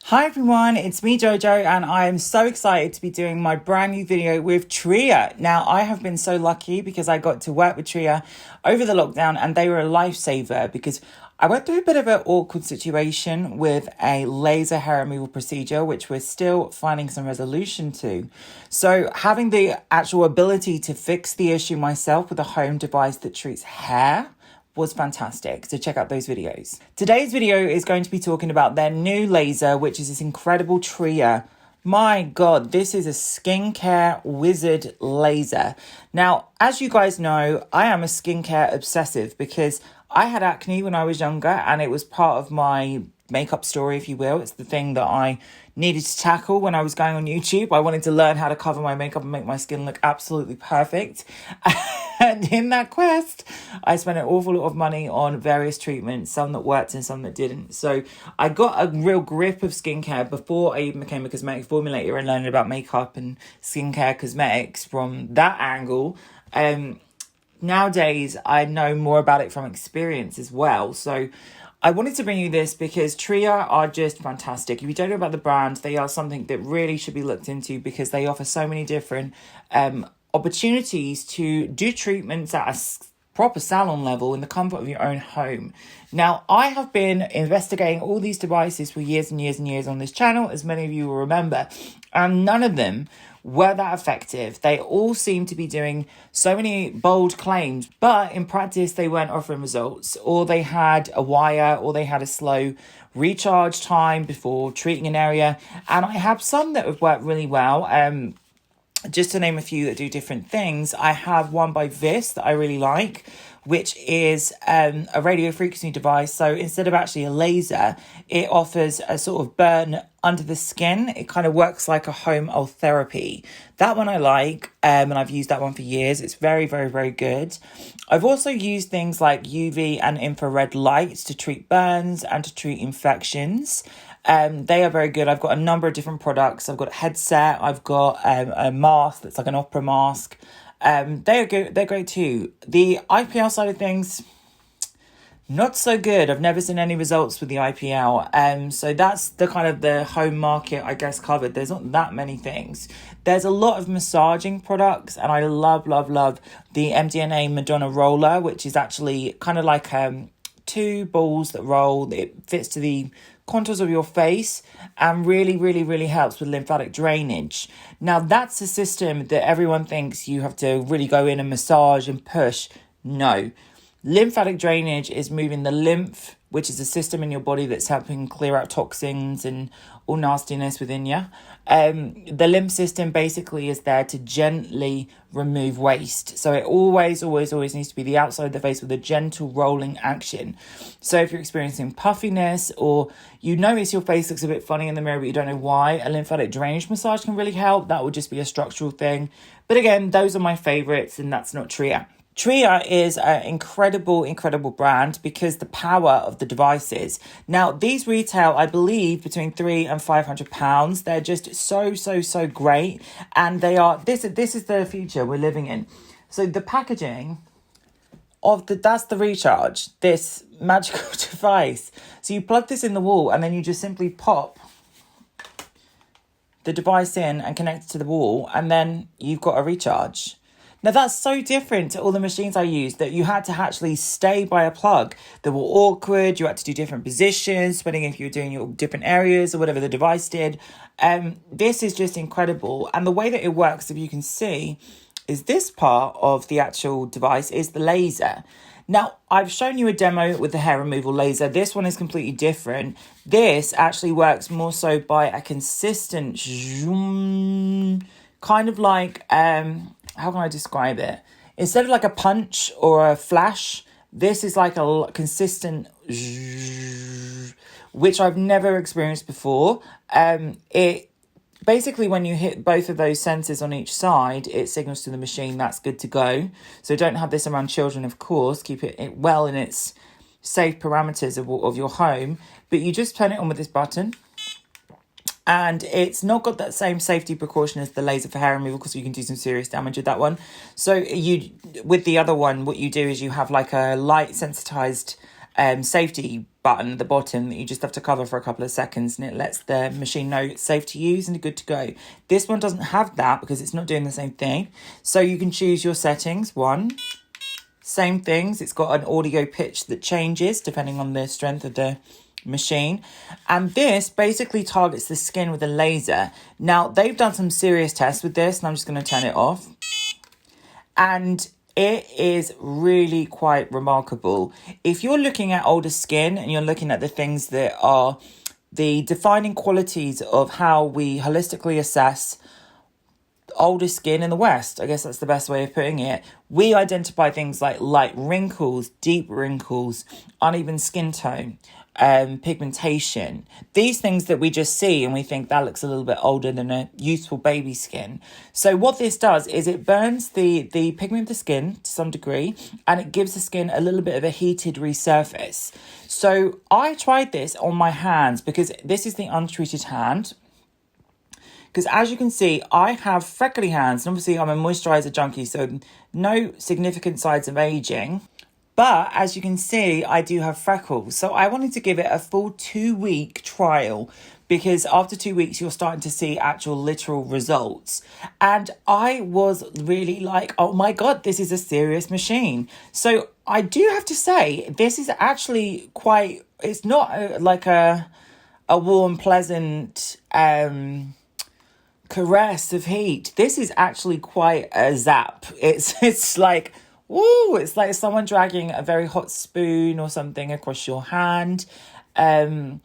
Hi everyone, it's me JoJo and I am so excited to be doing my brand new video with Tria. Now I have been so lucky because I got to work with Tria over the lockdown and they were a lifesaver because I went through a bit of an awkward situation with a laser hair removal procedure which we're still finding some resolution to. So having the actual ability to fix the issue myself with a home device that treats hair was fantastic. So check out those videos. Today's video is going to be talking about their new laser, which is this incredible Tria. My God, this is a skincare wizard laser. Now, as you guys know, I am a skincare obsessive because I had acne when I was younger and it was part of my makeup story, if you will. It's the thing that I needed to tackle when I was going on YouTube. I wanted to learn how to cover my makeup and make my skin look absolutely perfect. And in that quest, I spent an awful lot of money on various treatments, some that worked and some that didn't. So I got a real grip of skincare before I even became a cosmetic formulator and learned about makeup and skincare cosmetics from that angle. Nowadays, I know more about it from experience as well. So I wanted to bring you this because Tria are just fantastic. If you don't know about the brand, they are something that really should be looked into because they offer so many different opportunities to do treatments at a proper salon level in the comfort of your own home. Now, I have been investigating all these devices for years and years and years on this channel, as many of you will remember, and none of them were that effective. They all seem to be doing so many bold claims, but in practice they weren't offering results, or they had a wire, or they had a slow recharge time before treating an area. And I have some that have worked really well. Just to name a few that do different things, I have one by Vis that I really like, which is a radio frequency device. So instead of actually a laser, it offers a sort of burn under the skin. It kind of works like a home therapy. That one I like, and I've used that one for years. It's very, very, very good. I've also used things like UV and infrared lights to treat burns and to treat infections. They are very good. I've got a number of different products. I've got a headset. I've got a mask that's like an opera mask. They are good. They're great too. The IPL side of things, not so good. I've never seen any results with the IPL. So that's the kind of the home market, I guess, covered. There's not that many things. There's a lot of massaging products, and I love the MDNA Madonna roller, which is actually kind of like two balls that roll. It fits to the contours of your face and really helps with lymphatic drainage. Now that's a system that everyone thinks you have to really go in and massage and push. No. Lymphatic drainage is moving the lymph, which is a system in your body that's helping clear out toxins and all nastiness within you. The lymph system basically is there to gently remove waste. So it always needs to be the outside of the face with a gentle rolling action. So if you're experiencing puffiness or you notice your face looks a bit funny in the mirror but you don't know why, a lymphatic drainage massage can really help. That would just be a structural thing. But again, those are my favorites and that's not Tria. Tria is an incredible brand because the power of the devices. Now, these retail, I believe, between £300 and £500. They're just so great. And they are, this is the future we're living in. So the packaging of that's the recharge, this magical device. So you plug this in the wall and then you just simply pop the device in and connect it to the wall. And then you've got a recharge. Now, that's so different to all the machines I used that you had to actually stay by a plug. They were awkward. You had to do different positions, depending if you were doing your different areas or whatever the device did. This is just incredible. And the way that it works, if you can see, is this part of the actual device is the laser. Now, I've shown you a demo with the hair removal laser. This one is completely different. This actually works more so by a consistent zoom, kind of like... how can I describe it? Instead of like a punch or a flash, this is like a consistent, which I've never experienced before. It basically, when you hit both of those sensors on each side, it signals to the machine that's good to go. So don't have this around children, of course. Keep it well in its safe parameters of your home. But you just turn it on with this button. And it's not got that same safety precaution as the laser for hair removal because you can do some serious damage with that one. So with the other one, what you do is you have like a light sensitized safety button at the bottom that you just have to cover for a couple of seconds, and it lets the machine know it's safe to use and good to go. This one doesn't have that because it's not doing the same thing. So you can choose your settings. Same things. It's got an audio pitch that changes depending on the strength of the machine. And this basically targets the skin with a laser. Now, they've done some serious tests with this, and I'm just going to turn it off. And it is really quite remarkable. If you're looking at older skin and you're looking at the things that are the defining qualities of how we holistically assess older skin in the West, I guess that's the best way of putting it. We identify things like light wrinkles, deep wrinkles, uneven skin tone, pigmentation. These things that we just see and we think that looks a little bit older than a youthful baby skin. So what this does is it burns the pigment of the skin to some degree, and it gives the skin a little bit of a heated resurface. So I tried this on my hands because this is the untreated hand. Because as you can see, I have freckly hands. And obviously, I'm a moisturiser junkie, so no significant signs of ageing. But as you can see, I do have freckles. So I wanted to give it a full 2-week trial, because after 2 weeks, you're starting to see actual literal results. And I was really like, oh my God, this is a serious machine. So I do have to say, this is actually quite, it's not like a warm, pleasant caress of heat. This is actually quite a zap. It's like, woo, it's like someone dragging a very hot spoon or something across your hand. I'm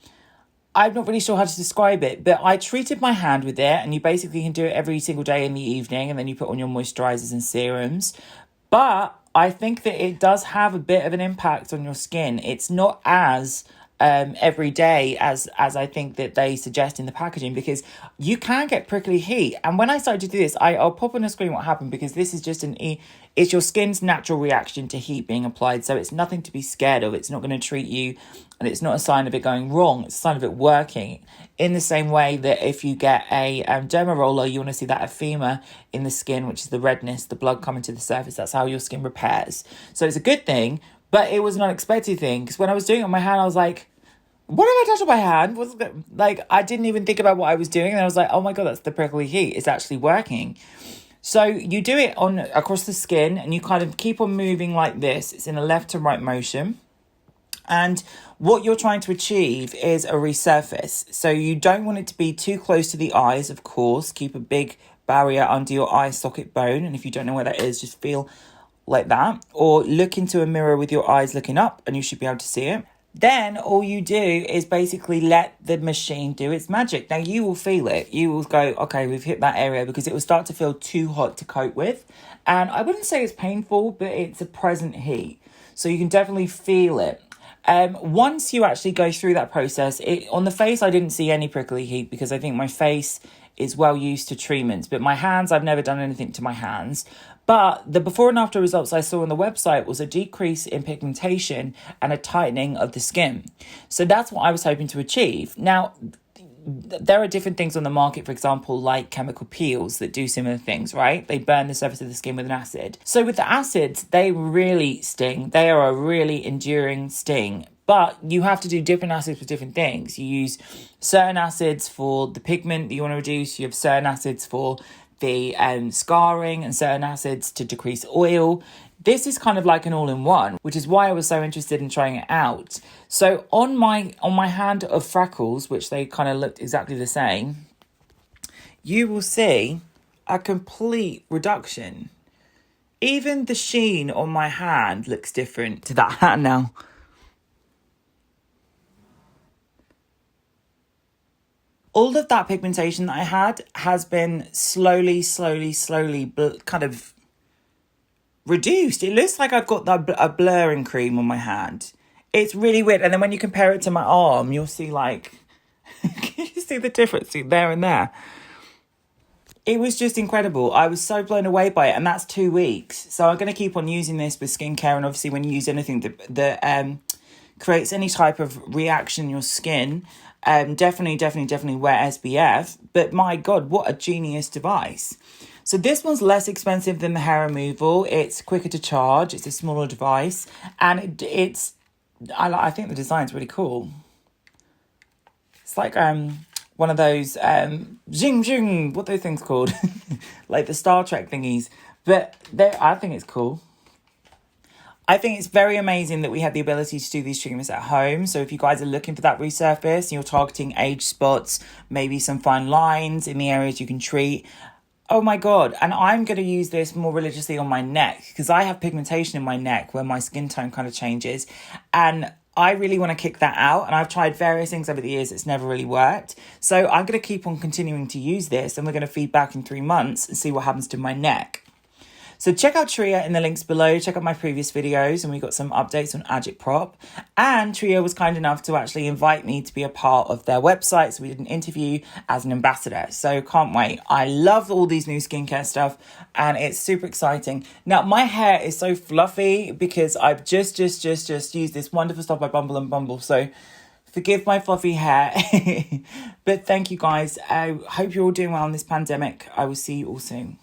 not really sure how to describe it, but I treated my hand with it, and you basically can do it every single day in the evening, and then you put on your moisturizers and serums. But I think that it does have a bit of an impact on your skin. It's not as every day as I think that they suggest in the packaging, because you can get prickly heat. And when I started to do this, I'll pop on the screen what happened, because this is just it's your skin's natural reaction to heat being applied. So it's nothing to be scared of. It's not going to treat you, and it's not a sign of it going wrong. It's a sign of it working. In the same way that if you get a derma roller, you want to see that ephema in the skin, which is the redness, the blood coming to the surface. That's how your skin repairs. So it's a good thing, but it was an unexpected thing, because when I was doing it on my hand, I was like, what did I touch on my hand? Like, I didn't even think about what I was doing. And I was like, oh my God, that's the prickly heat. It's actually working. So you do it across the skin, and you kind of keep on moving like this. It's in a left to right motion. And what you're trying to achieve is a resurface. So you don't want it to be too close to the eyes, of course. Keep a big barrier under your eye socket bone. And if you don't know where that is, just feel like that. Or look into a mirror with your eyes looking up, and you should be able to see it. Then all you do is basically let the machine do its magic. Now, you will feel it. You will go, okay, we've hit that area, because it will start to feel too hot to cope with. And I wouldn't say it's painful, but it's a present heat. So you can definitely feel it. Once you actually go through that process, on the face, I didn't see any prickly heat, because I think my face is well used to treatments. But my hands, I've never done anything to my hands. But the before and after results I saw on the website was a decrease in pigmentation and a tightening of the skin. So that's what I was hoping to achieve. Now, there are different things on the market, for example, like chemical peels that do similar things, right? They burn the surface of the skin with an acid. So with the acids, they really sting. They are a really enduring sting. But you have to do different acids for different things. You use certain acids for the pigment that you want to reduce. You have certain acids for the scarring, and certain acids to decrease oil. This is kind of like an all-in-one, which is why I was so interested in trying it out. So on my hand of freckles, which they kind of looked exactly the same, you will see a complete reduction. Even the sheen on my hand looks different to that hand now. All of that pigmentation that I had has been slowly kind of reduced. It looks like I've got a blurring cream on my hand. It's really weird. And then when you compare it to my arm, you'll see like, can you see the difference there and there? It was just incredible. I was so blown away by it. And that's 2 weeks. So I'm going to keep on using this with skincare. And obviously when you use anything that creates any type of reaction in your skin, definitely wear SPF. But my God, what a genius device. So this one's less expensive than the hair removal. It's quicker to charge. It's a smaller device. And it's I think the design's really cool. It's like one of those zing zing, what are those things called? Like the Star Trek thingies. But I think it's cool. I think it's very amazing that we have the ability to do these treatments at home. So if you guys are looking for that resurface and you're targeting age spots, maybe some fine lines in the areas you can treat, oh my God. And I'm going to use this more religiously on my neck because I have pigmentation in my neck where my skin tone kind of changes. And I really want to kick that out. And I've tried various things over the years. It's never really worked. So I'm going to keep on continuing to use this and we're going to feed back in 3 months and see what happens to my neck. So check out Tria in the links below. Check out my previous videos and we got some updates on Agitprop. And Tria was kind enough to actually invite me to be a part of their website. So we did an interview as an ambassador. So can't wait. I love all these new skincare stuff and it's super exciting. Now my hair is so fluffy because I've just used this wonderful stuff by Bumble and Bumble. So forgive my fluffy hair. But thank you guys. I hope you're all doing well in this pandemic. I will see you all soon.